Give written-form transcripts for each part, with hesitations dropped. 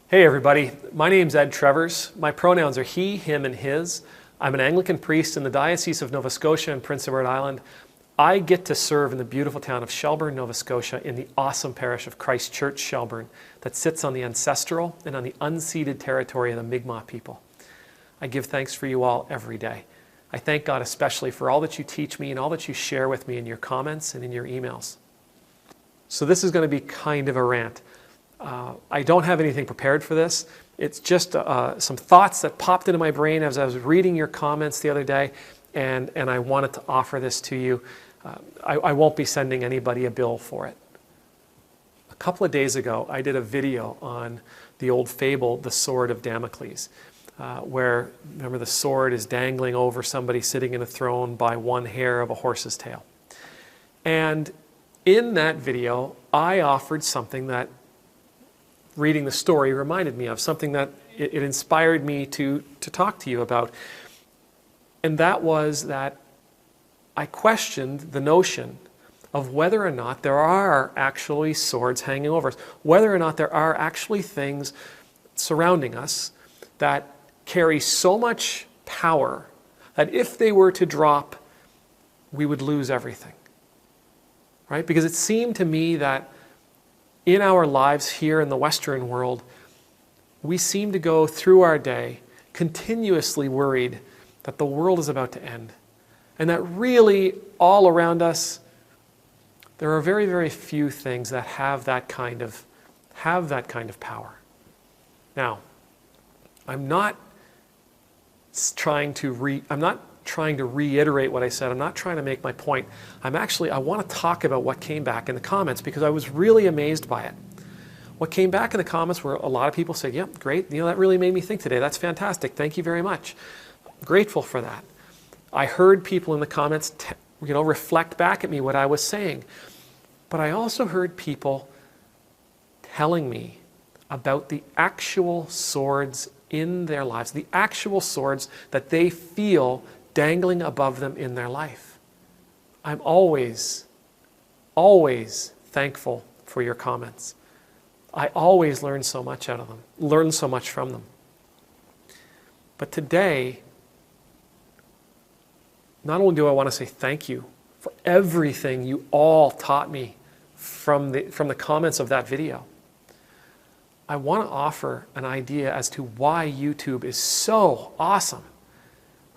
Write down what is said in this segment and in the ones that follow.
Hey everybody, my name's Ed Trevors. My pronouns are he, him, and his. I'm an Anglican priest in the Diocese of Nova Scotia and Prince Edward Island. I get to serve in the beautiful town of Shelburne, Nova Scotia in the awesome parish of Church Shelburne that sits on the ancestral and on the unceded territory of the Mi'kmaq people. I give thanks for you all every day. I thank God especially for all that you teach me and all that you share with me in your comments and in your emails. So this is going to be kind of a rant. I don't have anything prepared for this. It's just some thoughts that popped into my brain as I was reading your comments the other day, and I wanted to offer this to you. I won't be sending anybody a bill for it. A couple of days ago, I did a video on the old fable, The Sword of Damocles, where, remember, the sword is dangling over somebody sitting in a throne by one hair of a horse's tail. And in that video, I offered something that reading the story reminded me of, something that it inspired me to talk to you about. And that was that I questioned the notion of whether or not there are actually swords hanging over us, whether or not there are actually things surrounding us that carry so much power that if they were to drop, we would lose everything. Right? Because it seemed to me that in our lives here in the Western world, we seem to go through our day continuously worried that the world is about to end. And that really, all around us, there are very, very few things that have that kind of power. Now, I'm not trying to reiterate what I said. I'm not trying to make my point. I want to talk about what came back in the comments because I was really amazed by it. What came back in the comments were a lot of people said, yep, great, that really made me think today. That's fantastic. Thank you very much. Grateful for that. I heard people in the comments reflect back at me what I was saying. But I also heard people telling me about the actual swords in their lives, the actual swords that they feel dangling above them in their life. I'm always, always thankful for your comments. I always learn so much out of them, learn so much from them. But today, not only do I want to say thank you for everything you all taught me from the comments of that video, I want to offer an idea as to why YouTube is so awesome.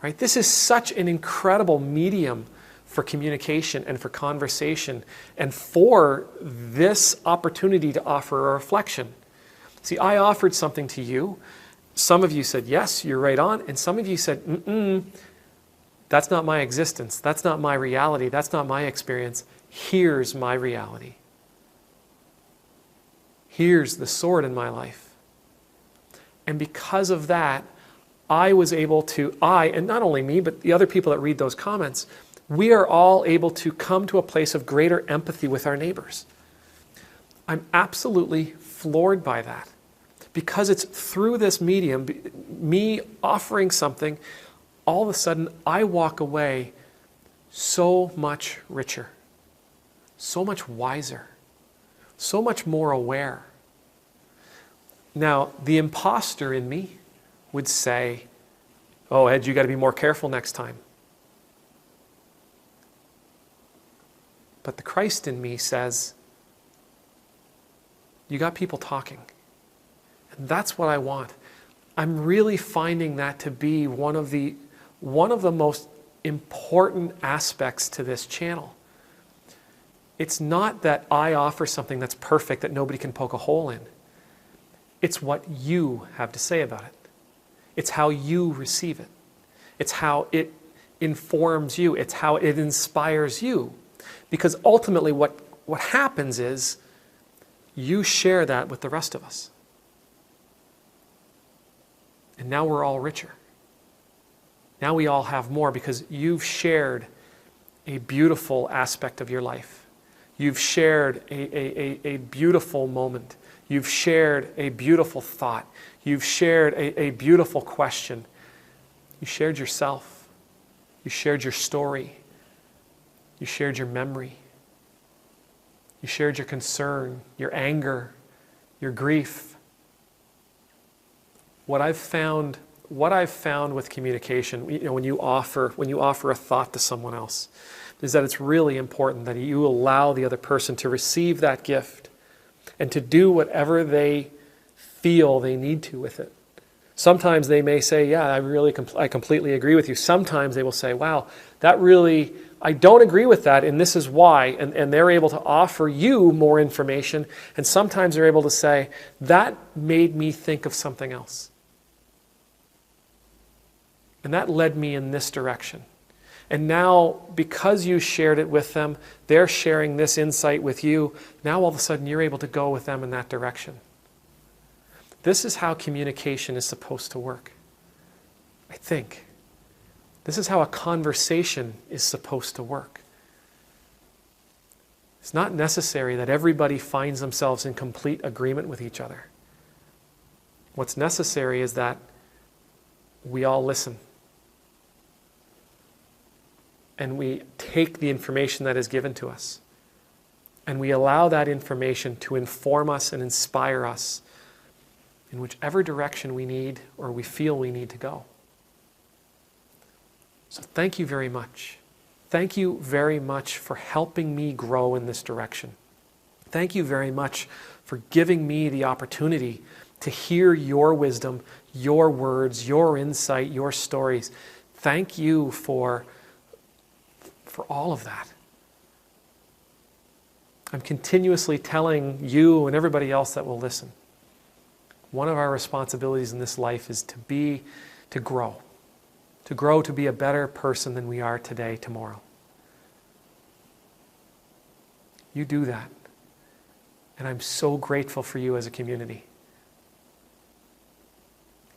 Right? This is such an incredible medium for communication and for conversation and for this opportunity to offer a reflection. See, I offered something to you. Some of you said, yes, you're right on. And some of you said, that's not my existence. That's not my reality. That's not my experience. Here's my reality. Here's the sword in my life. And because of that, I was able to, and not only me, but the other people that read those comments, we are all able to come to a place of greater empathy with our neighbors. I'm absolutely floored by that. Because it's through this medium, me offering something, all of a sudden I walk away so much richer, so much wiser, so much more aware. Now, the imposter in me would say, oh, Ed, you got to be more careful next time. But the Christ in me says, you got people talking. And that's what I want. I'm really finding that to be one of the most important aspects to this channel. It's not that I offer something that's perfect that nobody can poke a hole in. It's what you have to say about it. It's how you receive it. It's how it informs you. It's how it inspires you. Because ultimately what happens is you share that with the rest of us. And now we're all richer. Now we all have more because you've shared a beautiful aspect of your life. You've shared a beautiful moment. You've shared a beautiful thought. You've shared a beautiful question. You shared yourself. You shared your story. You shared your memory. You shared your concern, your anger, your grief, what I've found with communication, when you offer a thought to someone else, is that it's really important that you allow the other person to receive that gift and to do whatever they feel they need to with it. Sometimes they may say, yeah, I completely agree with you. Sometimes they will say, wow, I don't agree with that, and this is why. And they're able to offer you more information. And sometimes they're able to say, that made me think of something else. And that led me in this direction. And now, because you shared it with them, they're sharing this insight with you. Now all of a sudden you're able to go with them in that direction. This is how communication is supposed to work, I think. This is how a conversation is supposed to work. It's not necessary that everybody finds themselves in complete agreement with each other. What's necessary is that we all listen. And we take the information that is given to us. And we allow that information to inform us and inspire us in whichever direction we need or we feel we need to go. So thank you very much. Thank you very much for helping me grow in this direction. Thank you very much for giving me the opportunity to hear your wisdom, your words, your insight, your stories. Thank you for all of that. I'm continuously telling you and everybody else that will listen, one of our responsibilities in this life is to grow to be a better person than we are today, tomorrow. You do that. And I'm so grateful for you as a community.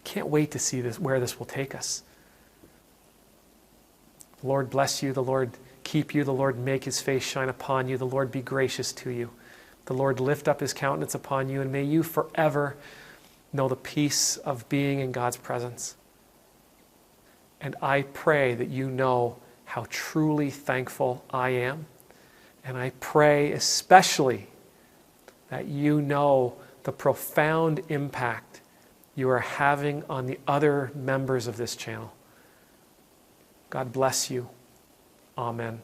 Can't wait to see where this will take us. The Lord bless you. The Lord keep you. The Lord make his face shine upon you. The Lord be gracious to you. The Lord lift up his countenance upon you, and may you forever know the peace of being in God's presence. And I pray that you know how truly thankful I am. And I pray especially that you know the profound impact you are having on the other members of this channel. God bless you. Amen.